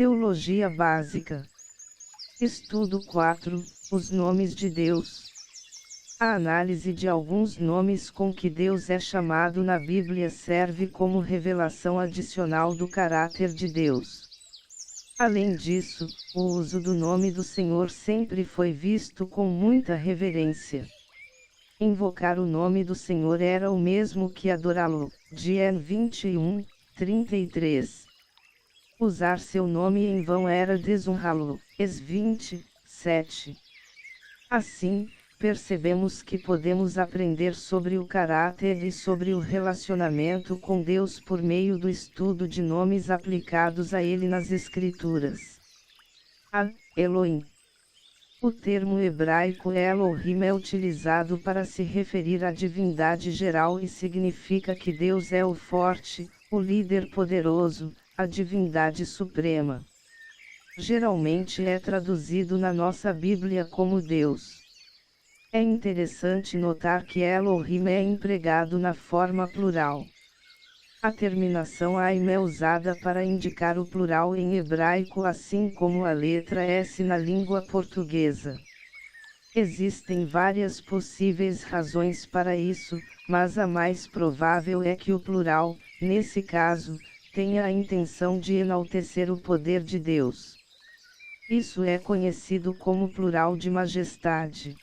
Teologia Básica. Estudo 4. Os nomes de Deus. A análise de alguns nomes com que Deus é chamado na Bíblia serve como revelação adicional do caráter de Deus. Além disso, o uso do nome do Senhor sempre foi visto com muita reverência. Invocar o nome do Senhor era o mesmo que adorá-lo. Gênesis 21, 33. Usar seu nome em vão era desonrá-lo. Êxodo 20, 7. Assim, percebemos que podemos aprender sobre o caráter e sobre o relacionamento com Deus por meio do estudo de nomes aplicados a Ele nas Escrituras. Elohim. O termo hebraico Elohim é utilizado para se referir à divindade geral e significa que Deus é o forte, o líder poderoso, a divindade suprema. Geralmente é traduzido na nossa Bíblia como Deus. É interessante notar que Elohim é empregado na forma plural. A terminação Aim é usada para indicar o plural em hebraico, assim como a letra S na língua portuguesa. Existem várias possíveis razões para isso, mas a mais provável é que o plural, nesse caso, tenha a intenção de enaltecer o poder de Deus. Isso é conhecido como plural de majestade.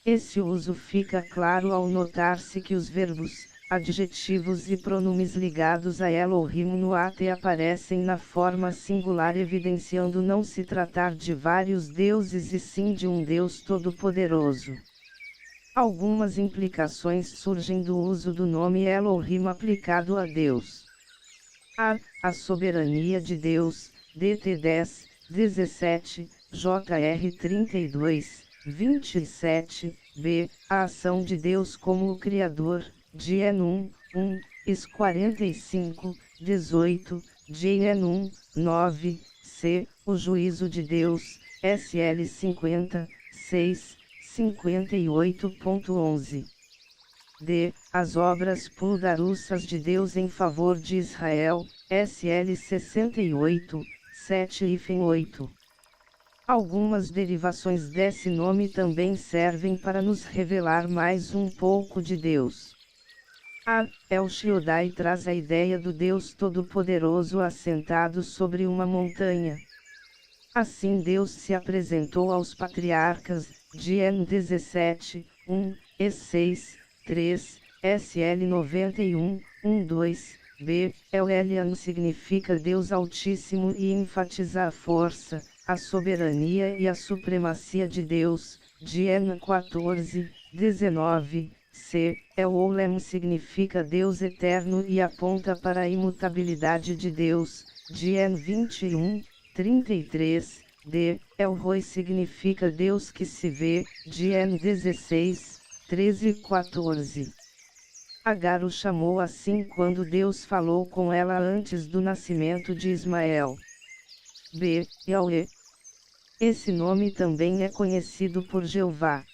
Esse uso fica claro ao notar-se que os verbos, adjetivos e pronomes ligados a Elohim no AT aparecem na forma singular, evidenciando não se tratar de vários deuses e sim de um Deus todo-poderoso. Algumas implicações surgem do uso do nome Elohim aplicado a Deus. A soberania de Deus, DT 10, 17, JR 32, 27, b. A ação de Deus como o Criador, GN 1, IS 45, 18, GN 9, c. O juízo de Deus, SL 50, 6, 58.11. D. As obras poderosas de Deus em favor de Israel, SL 68, 7-8. Algumas derivações desse nome também servem para nos revelar mais um pouco de Deus. El Shaddai traz a ideia do Deus Todo-Poderoso assentado sobre uma montanha. Assim Deus se apresentou aos patriarcas, Gênesis 17, 1, e 6, 3, SL 91, 1-2, b. El Elyon significa Deus Altíssimo e enfatiza a força, a soberania e a supremacia de Deus, Gênesis 14, 19, c. El Olam significa Deus eterno e aponta para a imutabilidade de Deus, Gênesis 21, 33, d. El Roi significa Deus que se vê, Gênesis 16, 13 e 14. Agar o chamou assim quando Deus falou com ela antes do nascimento de Ismael. B. Yahweh. Esse nome também é conhecido por Jeová.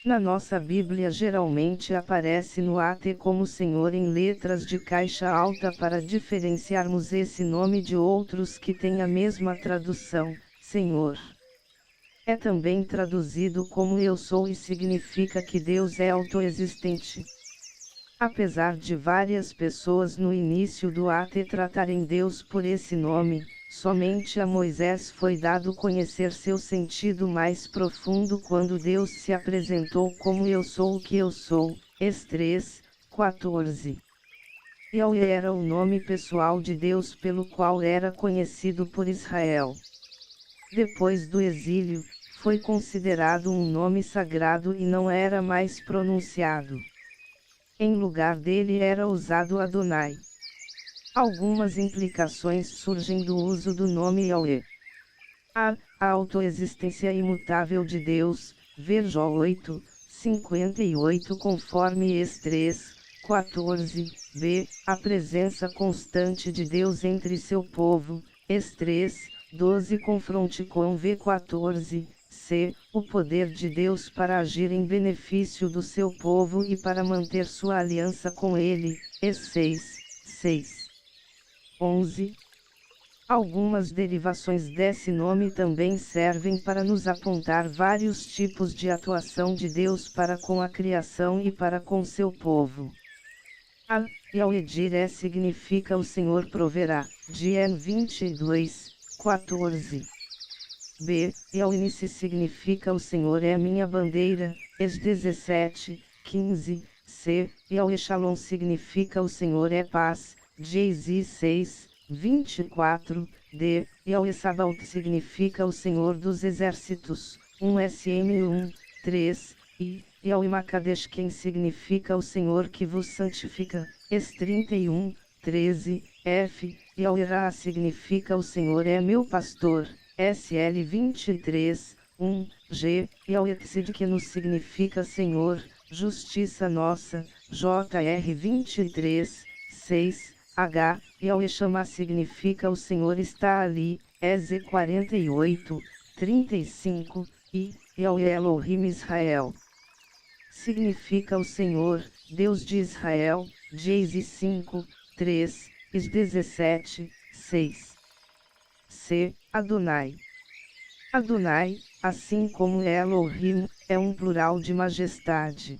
Na nossa Bíblia geralmente aparece no AT como Senhor em letras de caixa alta para diferenciarmos esse nome de outros que têm a mesma tradução, Senhor. É também traduzido como Eu Sou e significa que Deus é autoexistente. Apesar de várias pessoas no início do AT tratarem Deus por esse nome, somente a Moisés foi dado conhecer seu sentido mais profundo quando Deus se apresentou como Eu Sou o que Eu Sou, Êxodo 3, 14. Yahweh era o nome pessoal de Deus pelo qual era conhecido por Israel. Depois do exílio, foi considerado um nome sagrado e não era mais pronunciado. Em lugar dele era usado Adonai. Algumas implicações surgem do uso do nome Yahweh. A autoexistência imutável de Deus, ver Jó 8, 58 conforme Êxodo 3, 14, b. A presença constante de Deus entre seu povo, Êxodo 3, 12 confronte com v 14, c. O poder de Deus para agir em benefício do seu povo e para manter sua aliança com ele, Êxodo 6, 6. 11. Algumas derivações desse nome também servem para nos apontar vários tipos de atuação de Deus para com a criação e para com seu povo. A, Yahweh significa o Senhor proverá, Gen 22, 14. B, Yahweh significa o Senhor é minha bandeira, Es 17, 15. C, Yahweh Shalom significa o Senhor é paz, Geisi 6, 24. D, Yahweh Sabaoth significa o Senhor dos exércitos, 1 SM 1, 3. E, Yahweh Makadesh quem significa o Senhor que vos santifica, Es 31, 13. F, Yahweh Ra significa o Senhor é meu pastor, SL 23, 1. G, Yahweh Tzidkenu significa Senhor, justiça nossa, JR 23, 6. H, Yahweh Shammah significa o Senhor está ali, EZ 48, 35. E, Yahweh Elohim Israel significa o Senhor, Deus de Israel, Geise 5, 3, Is 17, 6. C, Adonai. Adonai, assim como Elohim, é um plural de majestade.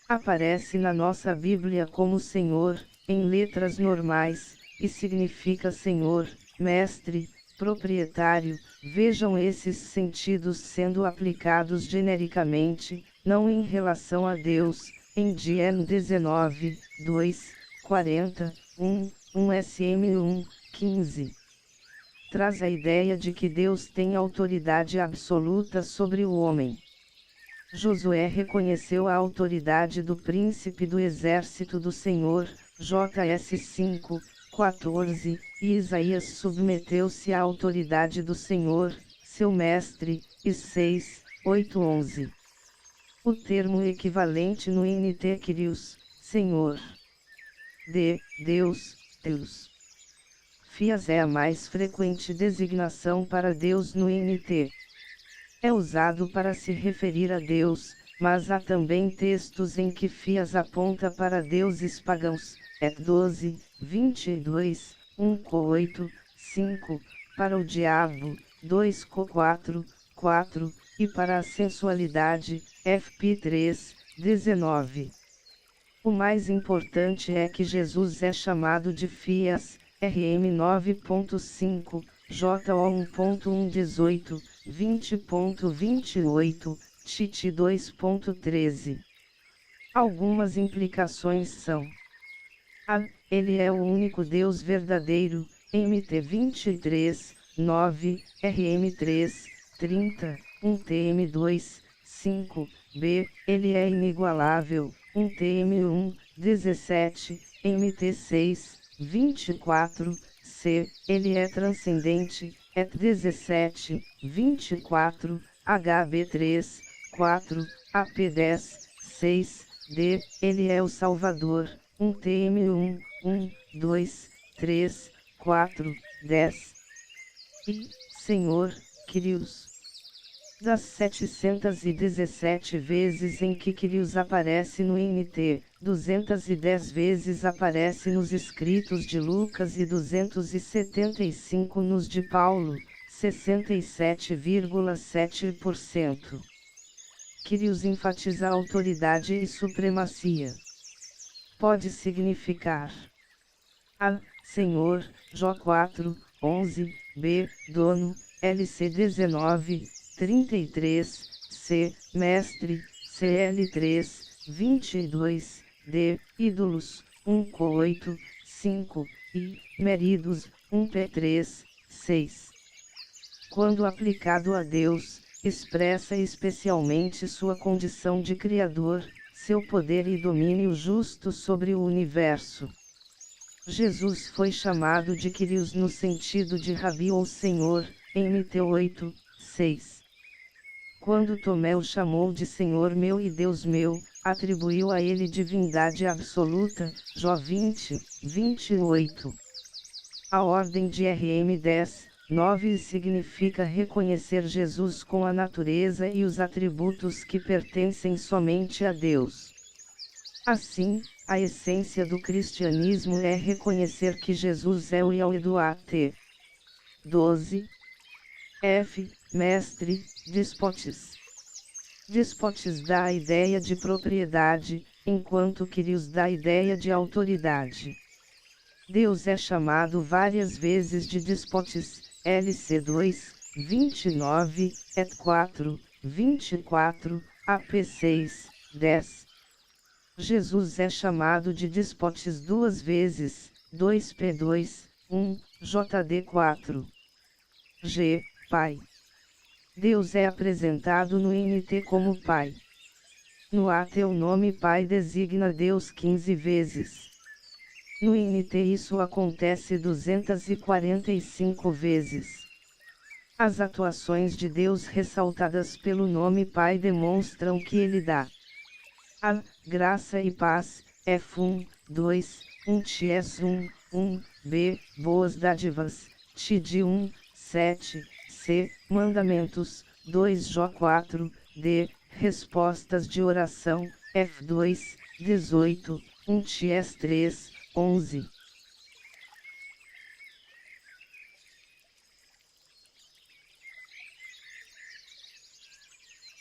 Aparece na nossa Bíblia como Senhor, em letras normais, e significa Senhor, Mestre, Proprietário. Vejam esses sentidos sendo aplicados genericamente, não em relação a Deus, em Gen 19, 2, 40, 1, 1 SM 1, 15. Traz a ideia de que Deus tem autoridade absoluta sobre o homem. Josué reconheceu a autoridade do príncipe do exército do Senhor, JS 5, 14, e Isaías submeteu-se à autoridade do Senhor, seu mestre, e 6, 8, 11. O termo equivalente no NT Kyrios, Senhor. D, Deus, Deus. Fias é a mais frequente designação para Deus no NT. É usado para se referir a Deus, mas há também textos em que Fias aponta para deuses pagãos, Et 12, 22, 1 Co 8, 5, para o diabo, 2 Co 4, 4, e para a sensualidade, FP 3, 19. O mais importante é que Jesus é chamado de Fias, RM 9.5, JO 1.118, 20.28, TIT 2.13. Algumas implicações são: A. Ele é o único Deus verdadeiro, MT 23, 9, RM 3, 30, 1 TM 2, 5. B. Ele é inigualável, 1 TM 1, 17, MT 6, 24. C. Ele é transcendente, ET 17, 24, HB 3, 4, AP 10, 6. D. Ele é o Salvador, 1 TM 1, 1, 2, 3, 4, 10. E, Senhor, Kyrios. Das 717 vezes em que Kyrios aparece no NT, 210 vezes aparece nos escritos de Lucas e 275 nos de Paulo, 67,7%. Kyrios enfatiza autoridade e supremacia. Pode significar: A. Senhor, Jó 4, 11, B. Dono, LC 19, 33, C. Mestre, CL 3, 22, D. Ídolos, 1 Co 8, 5, e Meridos, 1 P 3, 6. Quando aplicado a Deus, expressa especialmente sua condição de Criador, seu poder e domínio justo sobre o universo. Jesus foi chamado de Kyrios no sentido de Rabi ou Senhor, em MT 8, 6. Quando Tomé o chamou de Senhor meu e Deus meu, atribuiu a ele divindade absoluta, Jó 20, 28. A ordem de RM 10, 9 significa reconhecer Jesus com a natureza e os atributos que pertencem somente a Deus. Assim, a essência do cristianismo é reconhecer que Jesus é o Yahweh do AT. 12. F. Mestre, despotes. Despotes dá a ideia de propriedade, enquanto Kyrios dá a ideia de autoridade. Deus é chamado várias vezes de despotes, LC 2, 29, Et 4, 24, AP 6, 10. Jesus é chamado de despotes duas vezes, 2P2, 1, JD 4. G. Pai. Deus é apresentado no NT como Pai. No AT o nome Pai designa Deus 15 vezes. No NT isso acontece 245 vezes. As atuações de Deus ressaltadas pelo nome Pai demonstram que Ele dá a graça e paz, F1, 2, 1 TS 1, B, boas dádivas, TD 1, 7, C, mandamentos, 2 Jó 4, D, respostas de oração, F2, 18, 1 TS 3, 11.